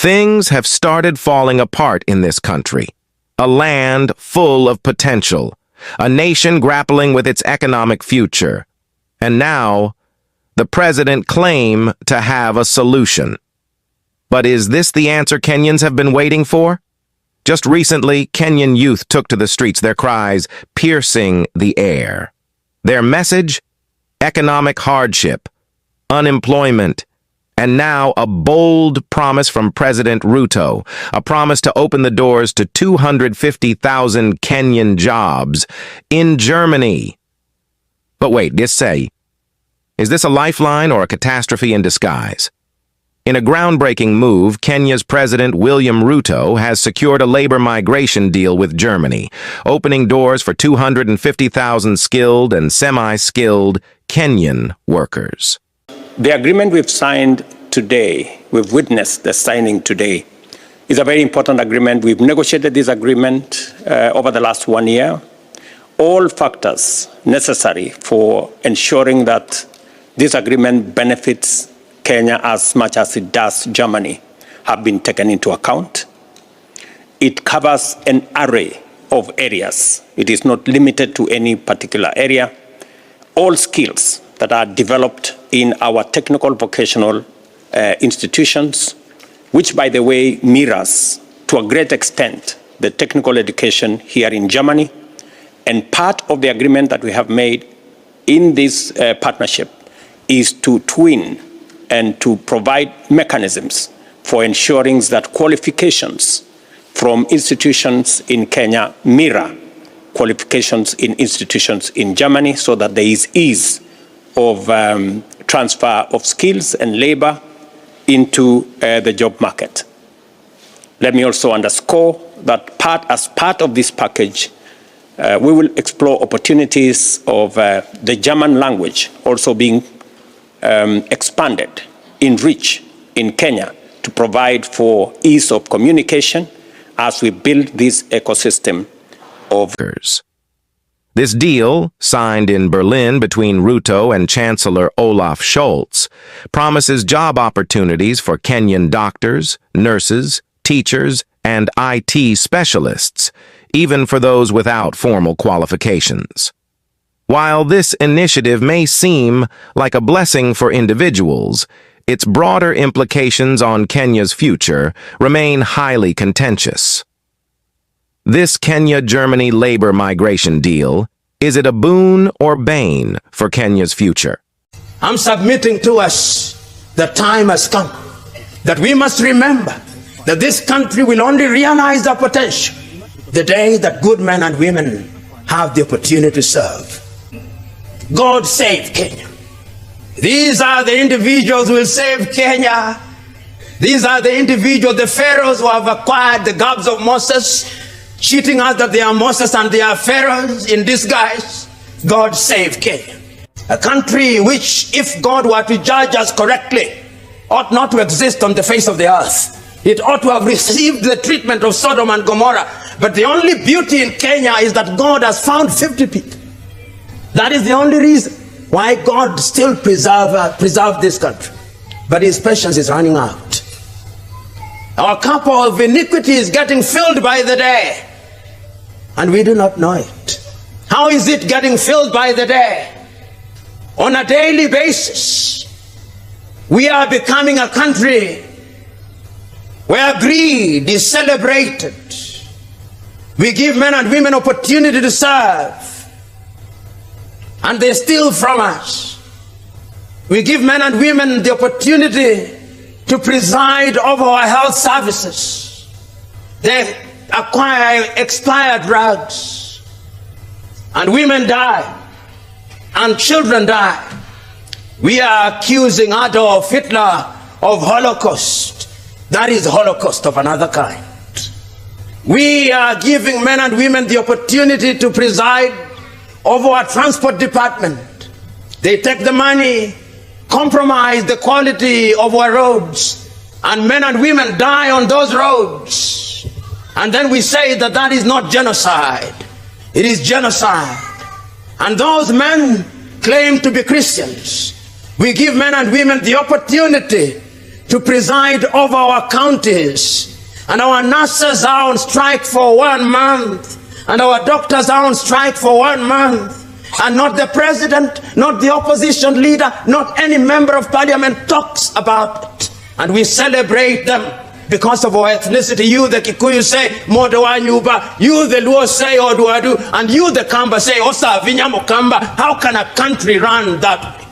Things have started falling apart in this country. A land full of potential. A nation grappling with its economic future. And now, the president claims to have a solution. But is this the answer Kenyans have been waiting for? Just recently, Kenyan youth took to the streets, their cries piercing the air. Their message? Economic hardship, unemployment, and now a bold promise from President Ruto, a promise to open the doors to 250,000 Kenyan jobs in Germany. But wait, just say, is this a lifeline or a catastrophe in disguise? In a groundbreaking move, Kenya's President William Ruto has secured a labor migration deal with Germany, opening doors for 250,000 skilled and semi-skilled Kenyan workers. The agreement we've signed today, we've witnessed the signing today, is a very important agreement. We've negotiated this agreement over the last 1 year. All factors necessary for ensuring that this agreement benefits Kenya as much as it does Germany have been taken into account. It covers an array of areas. It is not limited to any particular area. All skills that are developed in our technical vocational institutions, which, by the way, mirrors to a great extent the technical education here in Germany. And part of the agreement that we have made in this partnership is to twin and to provide mechanisms for ensuring that qualifications from institutions in Kenya mirror qualifications in institutions in Germany, so that there is ease of transfer of skills and labor into the job market. Let me also underscore that as part of this package, we will explore opportunities of the German language also being expanded in reach in Kenya to provide for ease of communication as we build this ecosystem of workers. This deal, signed in Berlin between Ruto and Chancellor Olaf Scholz, promises job opportunities for Kenyan doctors, nurses, teachers, and IT specialists, even for those without formal qualifications. While this initiative may seem like a blessing for individuals, its broader implications on Kenya's future remain highly contentious. This Kenya-Germany labor migration deal, is it a boon or bane for Kenya's future? I'm submitting to us the time has come that we must remember that this country will only realize their potential the day that good men and women have the opportunity to serve. God save Kenya. These are the individuals who will save Kenya. These are the individuals, the pharaohs who have acquired the garbs of Moses, cheating us that they are Moses and they are pharaohs in disguise. God save Kenya. A country which, if God were to judge us correctly, ought not to exist on the face of the earth. It ought to have received the treatment of Sodom and Gomorrah. But the only beauty in Kenya is that God has found 50 people. That is the only reason why God still preserved this country. But his patience is running out. Our cup of iniquity is getting filled by the day, and we do not know it. How is it getting filled by the day? On a daily basis, we are becoming a country where greed is celebrated. We give men and women opportunity to serve, and they steal from us. We give men and women the opportunity to preside over our health services. They acquire expired drugs, and women die, and children die. We are accusing Adolf Hitler of Holocaust. That is Holocaust of another kind. We are giving men and women the opportunity to preside over our transport department. They take the money, compromise the quality of our roads, and men and women die on those roads. And then we say that that is not genocide. It is genocide. And those men claim to be Christians. We give men and women the opportunity to preside over our counties, and our nurses are on strike for 1 month, and our doctors are on strike for 1 month, and not the president, not the opposition leader, not any member of parliament talks about it, and we celebrate them because of our ethnicity. You the Kikuyu say Modo wa Nyuba, you the Luo say Oduadu, and you the Kamba say Osa Vinyamo Kamba. How can a country run that way?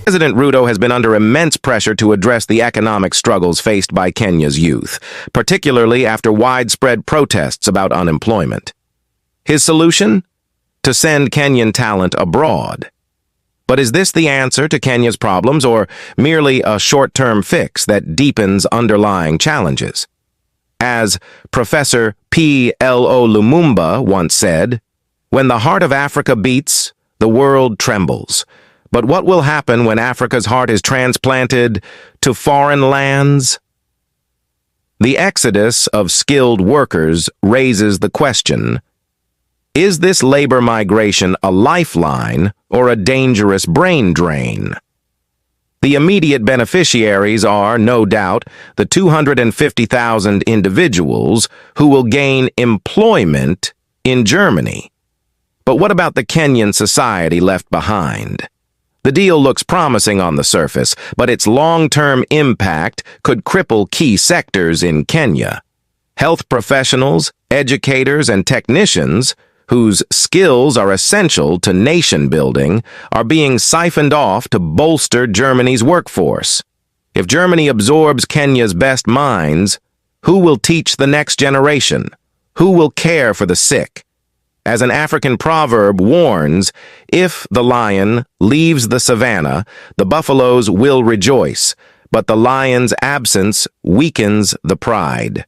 President Ruto has been under immense pressure to address the economic struggles faced by Kenya's youth, particularly after widespread protests about unemployment. His solution? To send Kenyan talent abroad. But is this the answer to Kenya's problems, or merely a short-term fix that deepens underlying challenges? As Professor P.L.O. Lumumba once said, "When the heart of Africa beats, the world trembles. But what will happen when Africa's heart is transplanted to foreign lands?" The exodus of skilled workers raises the question, is this labor migration a lifeline or a dangerous brain drain? The immediate beneficiaries are, no doubt, the 250,000 individuals who will gain employment in Germany. But what about the Kenyan society left behind? The deal looks promising on the surface, but its long-term impact could cripple key sectors in Kenya. Health professionals, educators, and technicians, whose skills are essential to nation building, are being siphoned off to bolster Germany's workforce. If Germany absorbs Kenya's best minds, who will teach the next generation? Who will care for the sick? As an African proverb warns, if the lion leaves the savannah, the buffaloes will rejoice, but the lion's absence weakens the pride.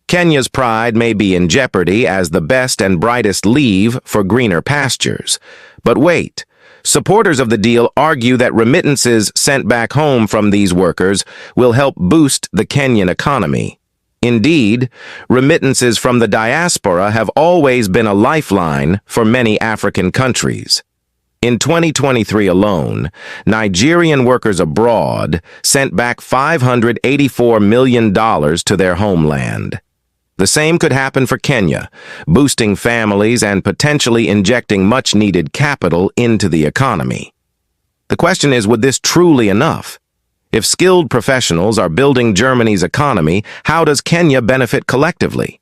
Kenya's pride may be in jeopardy as the best and brightest leave for greener pastures. But wait, supporters of the deal argue that remittances sent back home from these workers will help boost the Kenyan economy. Indeed, remittances from the diaspora have always been a lifeline for many African countries. In 2023 alone, Nigerian workers abroad sent back $584 million to their homeland. The same could happen for Kenya, boosting families and potentially injecting much-needed capital into the economy. The question is, would this truly enough? If skilled professionals are building Germany's economy, how does Kenya benefit collectively?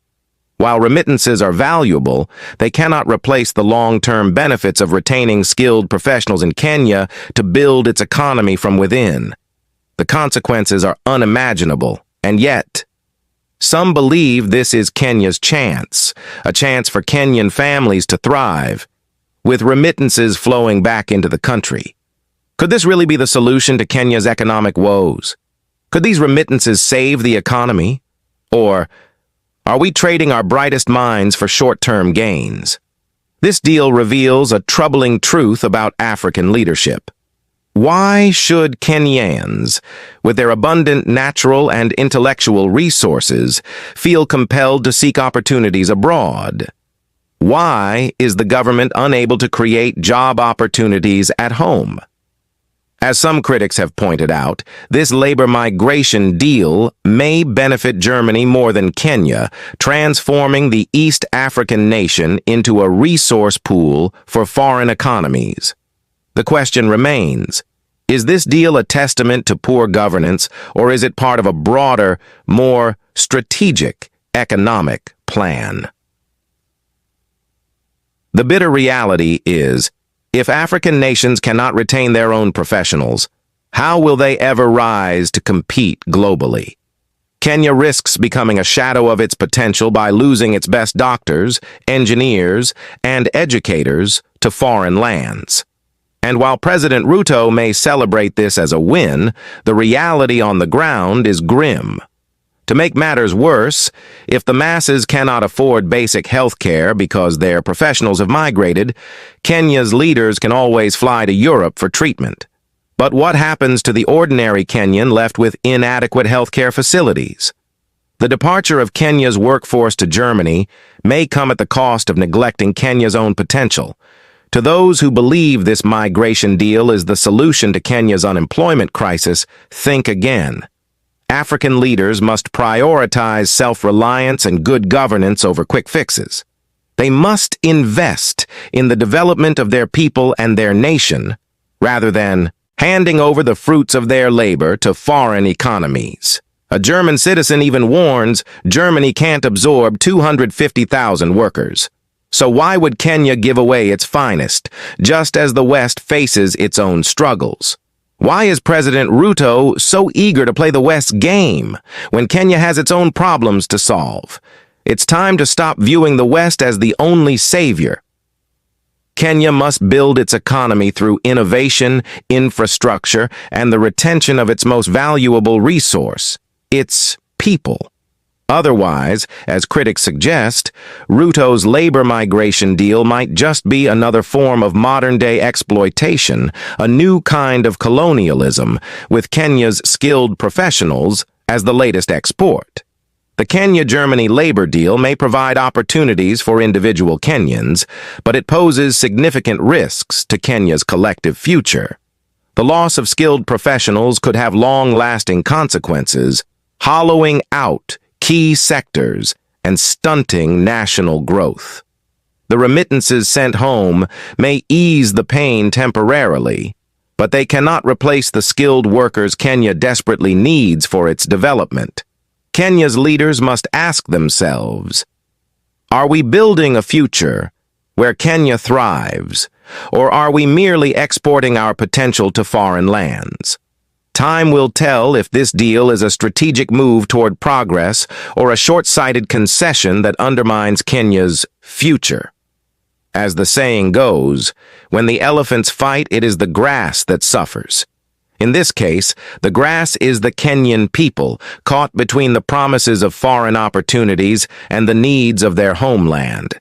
While remittances are valuable, they cannot replace the long-term benefits of retaining skilled professionals in Kenya to build its economy from within. The consequences are unimaginable, and yet, some believe this is Kenya's chance, a chance for Kenyan families to thrive, with remittances flowing back into the country. Could this really be the solution to Kenya's economic woes? Could these remittances save the economy? Or are we trading our brightest minds for short-term gains? This deal reveals a troubling truth about African leadership. Why should Kenyans, with their abundant natural and intellectual resources, feel compelled to seek opportunities abroad? Why is the government unable to create job opportunities at home? As some critics have pointed out, this labor migration deal may benefit Germany more than Kenya, transforming the East African nation into a resource pool for foreign economies. The question remains, is this deal a testament to poor governance, or is it part of a broader, more strategic economic plan? The bitter reality is, if African nations cannot retain their own professionals, how will they ever rise to compete globally? Kenya risks becoming a shadow of its potential by losing its best doctors, engineers, and educators to foreign lands. And while President Ruto may celebrate this as a win, the reality on the ground is grim. To make matters worse, if the masses cannot afford basic health care because their professionals have migrated, Kenya's leaders can always fly to Europe for treatment. But what happens to the ordinary Kenyan left with inadequate healthcare facilities? The departure of Kenya's workforce to Germany may come at the cost of neglecting Kenya's own potential. To those who believe this migration deal is the solution to Kenya's unemployment crisis, think again. African leaders must prioritize self-reliance and good governance over quick fixes. They must invest in the development of their people and their nation, rather than handing over the fruits of their labor to foreign economies. A German citizen even warns Germany can't absorb 250,000 workers. So why would Kenya give away its finest, just as the West faces its own struggles? Why is President Ruto so eager to play the West's game when Kenya has its own problems to solve? It's time to stop viewing the West as the only savior. Kenya must build its economy through innovation, infrastructure, and the retention of its most valuable resource, its people. Otherwise, as critics suggest, Ruto's labor migration deal might just be another form of modern-day exploitation, a new kind of colonialism, with Kenya's skilled professionals as the latest export. The Kenya-Germany labor deal may provide opportunities for individual Kenyans, but it poses significant risks to Kenya's collective future. The loss of skilled professionals could have long-lasting consequences, hollowing out key sectors and stunting national growth. The remittances sent home may ease the pain temporarily, but they cannot replace the skilled workers Kenya desperately needs for its development. Kenya's leaders must ask themselves, are we building a future where Kenya thrives, or are we merely exporting our potential to foreign lands? Time will tell if this deal is a strategic move toward progress or a short-sighted concession that undermines Kenya's future. As the saying goes, when the elephants fight, it is the grass that suffers. In this case, the grass is the Kenyan people, caught between the promises of foreign opportunities and the needs of their homeland.